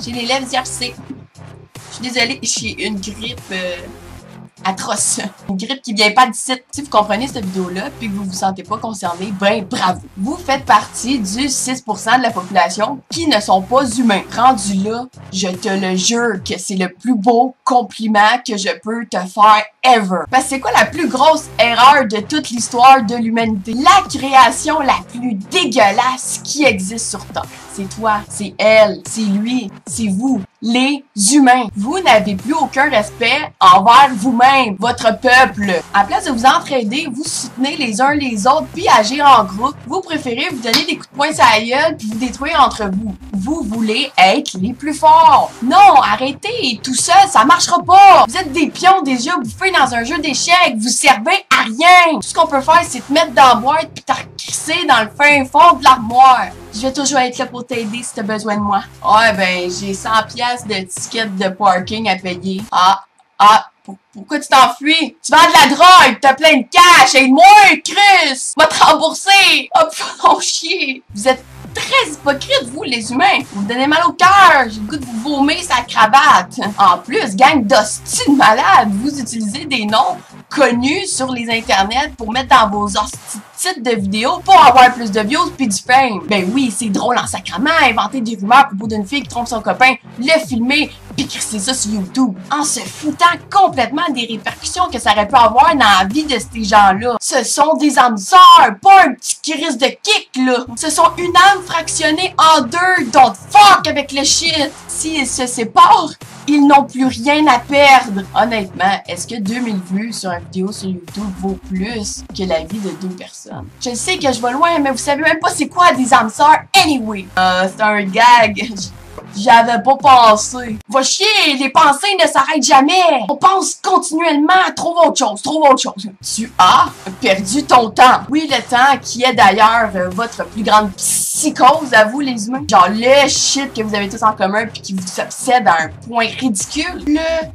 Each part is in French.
J'ai les lèvres gercées. Je suis désolée, j'ai une grippe atroce. Une grippe qui vient pas d'ici. Si vous comprenez cette vidéo-là puis que vous vous sentez pas concerné, ben bravo. Vous faites partie du 6% de la population qui ne sont pas humains. Rendu là, je te le jure que c'est le plus beau compliment que je peux te faire ever. Parce que c'est quoi la plus grosse erreur de toute l'histoire de l'humanité? La création la plus dégueulasse qui existe sur Terre. C'est toi, c'est elle, c'est lui, c'est vous, les humains. Vous n'avez plus aucun respect envers vous-même, votre peuple. À place de vous entraider, vous soutenez les uns les autres, puis agir en groupe. Vous préférez vous donner des coups de poing sur la gueule, puis vous détruire entre vous. Vous voulez être les plus forts. Non, arrêtez, tout seul, ça marchera pas. Vous êtes des pions des yeux bouffés dans un jeu d'échecs, vous servez à rien. Tout ce qu'on peut faire, c'est te mettre dans la boîte, puis t'en dans le fin fond de l'armoire. Je vais toujours être là pour t'aider si t'as besoin de moi. Ouais, ben, j'ai 100 piastres de ticket de parking à payer. Pourquoi tu t'enfuis? Tu vends de la drogue, t'as plein de cash, aide-moi, Chris! Va te rembourser! Oh, non, chier! Vous êtes très hypocrite, vous, les humains. Vous me donnez mal au cœur. J'ai le goût de vous vomir sa cravate. En plus, gang d'hosties de malades, vous utilisez des noms connus sur les internets pour mettre dans vos hosties titres de vidéos pour avoir plus de views puis du fame. Ben oui, c'est drôle en sacrament, inventer des rumeurs à propos d'une fille qui trompe son copain, le filmer, puis crisser ça sur YouTube, en se foutant complètement des répercussions que ça aurait pu avoir dans la vie de ces gens-là. Ce sont des âmes sœurs, pas un petit crise de kick, là. Ce sont une âme fractionnée en deux, don't fuck avec le shit. S'ils se séparent, ils n'ont plus rien à perdre. Honnêtement, est-ce que 2000 vues sur une vidéo sur YouTube vaut plus que la vie de 2 personnes? Je sais que je vais loin, mais vous savez même pas c'est quoi des âmes sœurs anyway. C'est un gag. J'avais pas pensé. Va chier, les pensées ne s'arrêtent jamais. On pense continuellement, trouve autre chose, trouve autre chose. Tu as perdu ton temps. Oui, le temps qui est d'ailleurs votre plus grande psychose à vous, les humains. Genre le shit que vous avez tous en commun puis qui vous obsède à un point ridicule. Le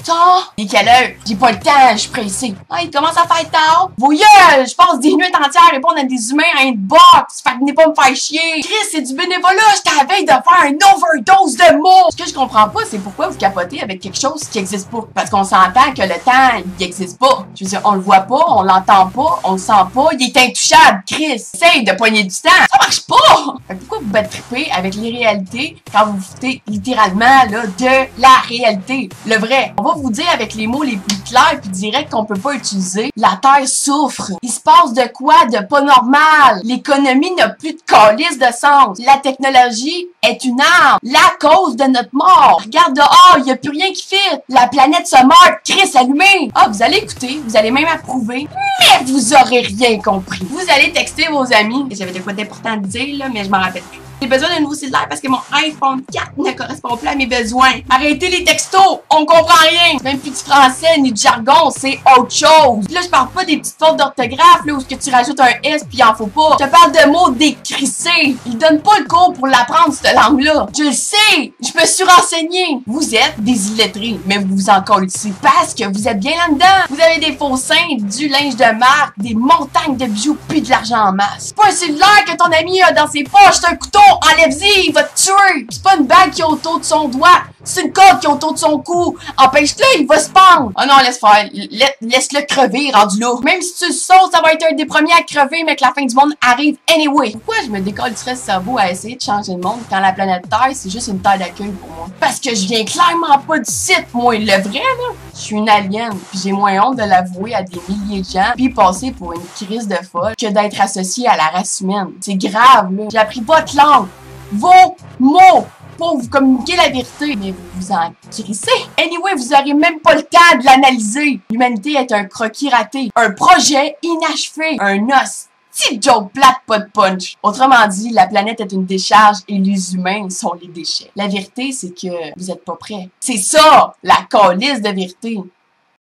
temps. Et quelle heure? J'ai pas le temps, je suis pressée. Ah, il commence à faire tard. Vos gueules, je passe des nuits entières à répondre à des humains à une box. Fait que venez pas me faire chier. Chris, c'est du bénévolat. J'étais à la veille de faire une overdose de mots. Ce que je comprends pas, c'est pourquoi vous capotez avec quelque chose qui existe pas. Parce qu'on s'entend que le temps, il existe pas. Je veux dire, on le voit pas, on l'entend pas, on le sent pas. Il est intouchable, Chris. Essaye de poigner du temps. Ça marche pas. Fait que pourquoi vous battre triper avec l'irréalité quand vous vous foutez littéralement, là, de la réalité? Le vrai. On va vous dire avec les mots les plus clairs puis directs qu'on peut pas utiliser. La Terre souffre. Il se passe de quoi de pas normal. L'économie n'a plus de calice de sens. La technologie est une arme. La cause de notre mort. Regarde dehors, il y a plus rien qui fit. La planète se meurt. Chris allumé. Ah, vous allez écouter, vous allez même approuver, mais vous aurez rien compris. Vous allez texter vos amis. J'avais de quoi d'important à dire là, mais je m'en rappelle plus. J'ai besoin d'un nouveau cellulaire parce que mon iPhone 4 ne correspond plus à mes besoins. Arrêtez les textos, on comprend rien. Même plus du français ni du jargon, c'est autre chose. Là, je parle pas des petites fautes d'orthographe là où tu rajoutes un S puis il en faut pas. Je te parle de mots décrissés. Ils donnent pas le cours pour l'apprendre cette langue-là. Je le sais, je me suis renseignée. Vous êtes des illettrés, mais vous vous en collez parce que vous êtes bien là-dedans. Vous avez des faux seins, du linge de marque, des montagnes de bijoux puis de l'argent en masse. C'est pas un cellulaire que ton ami a dans ses poches, c'est un couteau. Enlève-y, il va te tuer! C'est pas une bague qui est autour de son doigt, c'est une corde qui est autour de son cou. Empêche-le, il va se pendre. Oh non, laisse faire. Laisse-le crever, rendu là. Même si tu le sautes, ça va être un des premiers à crever, mais que la fin du monde arrive anyway. Pourquoi je me décollerais ce cerveau à essayer de changer le monde quand la planète Terre, c'est juste une terre d'accueil pour moi? Parce que je viens clairement pas du site, moi. Le vrai, là, je suis une alien, puis j'ai moins honte de l'avouer à des milliers de gens, puis passer pour une crise de folle que d'être associé à la race humaine. C'est grave, là. J'ai appris votre langue. Vos mots pour vous communiquer la vérité, mais vous vous en crissez. Anyway, vous aurez même pas le temps de l'analyser. L'humanité est un croquis raté, un projet inachevé, un os. Petite joke plate, pas de punch. Autrement dit, la planète est une décharge et les humains sont les déchets. La vérité, c'est que vous êtes pas prêts. C'est ça, la calisse de vérité.